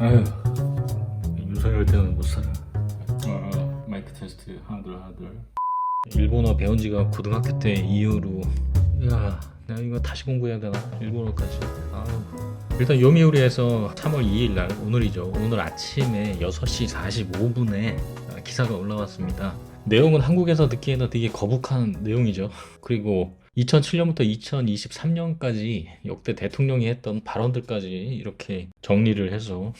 아유, 윤석열 때문에 못 살아. 마이크 테스트 하들. 일본어 배운 지가 고등학교 때 이후로, 야, 내가 이거 다시 공부해야 되나? 일본어까지. 일단 요미우리에서 3월 2일 날, 오늘이죠. 오늘 아침에 6시 45분에 기사가 올라왔습니다. 내용은 한국에서 듣기에는 되게 거북한 내용이죠. 그리고 2007년부터 2023년까지 역대 대통령이 했던 발언들까지 이렇게 정리를 해서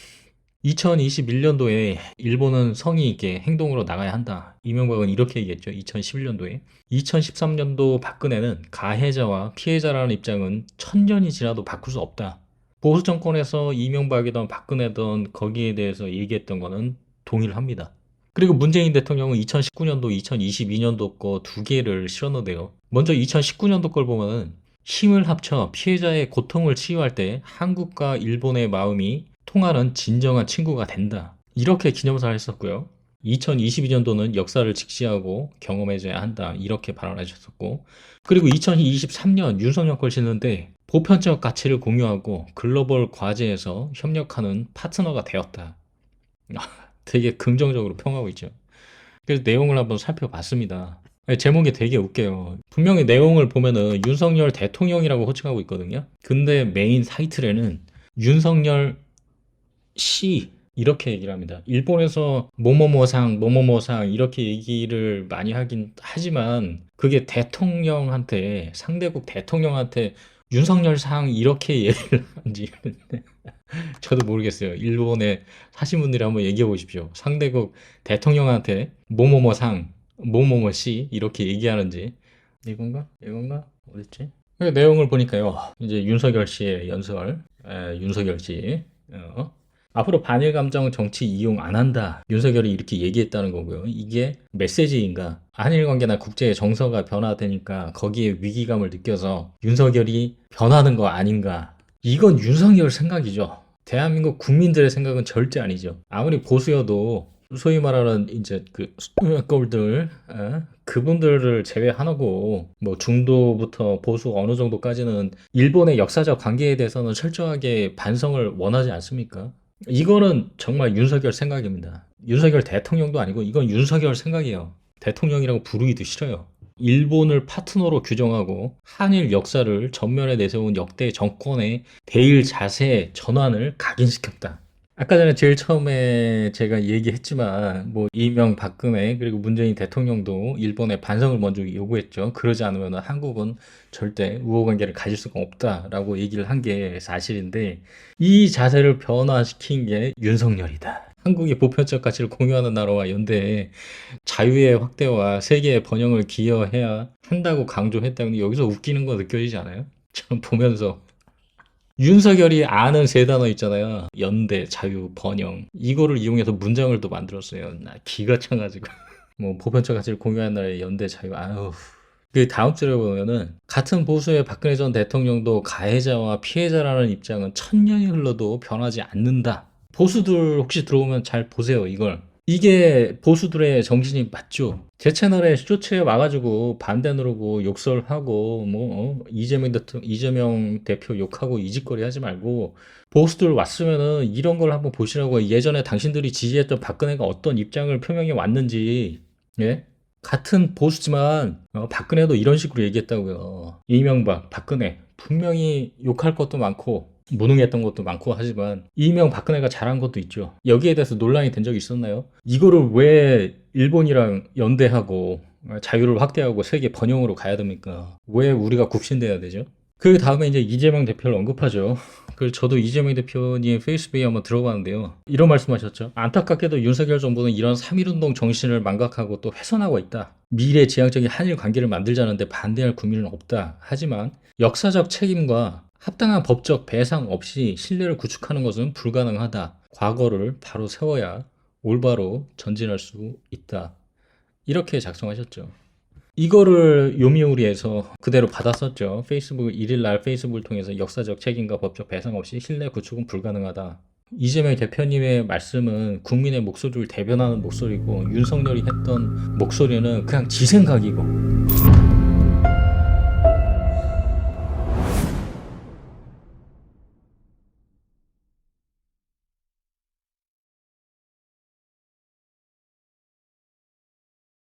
2021년도에 일본은 성의 있게 행동으로 나가야 한다. 이명박은 이렇게 얘기했죠. 2011년도에. 2013년도 박근혜는 가해자와 피해자라는 입장은 1000년이 지나도 바꿀 수 없다. 보수 정권에서 이명박이든 박근혜든 거기에 대해서 얘기했던 거는 동의를 합니다. 그리고 문재인 대통령은 2019년도, 2022년도 거 두 개를 실었는데요. 먼저 2019년도 걸 보면은 힘을 합쳐 피해자의 고통을 치유할 때 한국과 일본의 마음이 통하는 진정한 친구가 된다. 이렇게 기념사를 했었고요. 2022년도는 역사를 직시하고 경험해줘야 한다. 이렇게 발언하셨었고, 그리고 2023년 윤석열 걸 싣는데 보편적 가치를 공유하고 글로벌 과제에서 협력하는 파트너가 되었다. 되게 긍정적으로 평하고 있죠. 그래서 내용을 한번 살펴봤습니다. 제목이 되게 웃겨요. 분명히 내용을 보면은 윤석열 대통령이라고 호칭하고 있거든요. 근데 메인 타이틀에는 윤석열 씨 이렇게 얘기를 합니다. 일본에서 뭐뭐뭐상 이렇게 얘기를 많이 하긴 하지만 그게 대통령한테, 상대국 대통령한테 윤석열상 이렇게 얘기를 하는지 저도 모르겠어요. 일본에 사신 분들이 한번 얘기해 보십시오. 상대국 대통령한테 뭐뭐뭐상 뭐뭐뭐씨 이렇게 얘기하는지. 이건가? 어딨지? 내용을 보니까요. 이제 윤석열 씨의 연설, 윤석열 씨 앞으로 반일 감정 정치 이용 안 한다. 윤석열이 이렇게 얘기했다는 거고요. 이게 메시지인가? 한일 관계나 국제의 정서가 변화되니까 거기에 위기감을 느껴서 윤석열이 변하는 거 아닌가? 이건 윤석열 생각이죠. 대한민국 국민들의 생각은 절대 아니죠. 아무리 보수여도 소위 말하는 이제 그 꼴들 그분들을 제외하고 뭐 중도부터 보수 어느 정도까지는 일본의 역사적 관계에 대해서는 철저하게 반성을 원하지 않습니까? 이거는 정말 윤석열 생각입니다. 윤석열 대통령도 아니고 이건 윤석열 생각이에요. 대통령이라고 부르기도 싫어요. 일본을 파트너로 규정하고 한일 역사를 전면에 내세운 역대 정권의 대일 자세 전환을 각인시켰다. 아까 전에 제일 처음에 제가 얘기했지만 뭐 이명 박근혜 그리고 문재인 대통령도 일본에 반성을 먼저 요구했죠. 그러지 않으면 한국은 절대 우호관계를 가질 수가 없다라고 얘기를 한 게 사실인데 이 자세를 변화시킨 게 윤석열이다. 한국이 보편적 가치를 공유하는 나라와 연대해 자유의 확대와 세계의 번영을 기여해야 한다고 강조했다는데 여기서 웃기는 거 느껴지지 않아요? 저는 보면서 윤석열이 아는 세 단어 있잖아요. 연대, 자유, 번영. 이거를 이용해서 문장을 또 만들었어요. 나 기가 차가지고. 뭐 보편적 가치를 공유하는 나라의 연대, 자유. 아유. 그 다음 줄에 보면은 같은 보수의 박근혜 전 대통령도 가해자와 피해자라는 입장은 1000년이 흘러도 변하지 않는다. 보수들 혹시 들어오면 잘 보세요, 이걸. 이게 보수들의 정신이 맞죠? 제 채널에 쇼츠에 와가지고 반대 누르고 욕설하고 이재명 대표 욕하고 이 짓거리 하지 말고 보수들 왔으면은 이런 걸 한번 보시라고. 예전에 당신들이 지지했던 박근혜가 어떤 입장을 표명해 왔는지. 예? 같은 보수지만 박근혜도 이런 식으로 얘기했다고요. 이명박, 박근혜 분명히 욕할 것도 많고 무능했던 것도 많고 하지만 이명 박근혜가 잘한 것도 있죠. 여기에 대해서 논란이 된 적이 있었나요? 이거를 왜 일본이랑 연대하고 자유를 확대하고 세계 번영으로 가야 됩니까? 왜 우리가 굽신대야 되죠? 그 다음에 이제 이재명 대표를 언급하죠. 그래서 저도 이재명 대표님 페이스북에 한번 들어봤는데요. 이런 말씀하셨죠. 안타깝게도 윤석열 정부는 이런 3.1운동 정신을 망각하고 또 훼손하고 있다. 미래 지향적인 한일 관계를 만들자는데 반대할 국민은 없다. 하지만 역사적 책임과 합당한 법적 배상 없이 신뢰를 구축하는 것은 불가능하다. 과거를 바로 세워야 올바로 전진할 수 있다. 이렇게 작성하셨죠. 이거를 요미우리에서 그대로 받았었죠. 페이스북 1일날 페이스북을 통해서 역사적 책임과 법적 배상 없이 신뢰 구축은 불가능하다. 이재명 대표님의 말씀은 국민의 목소리를 대변하는 목소리고 윤석열이 했던 목소리는 그냥 지 생각이고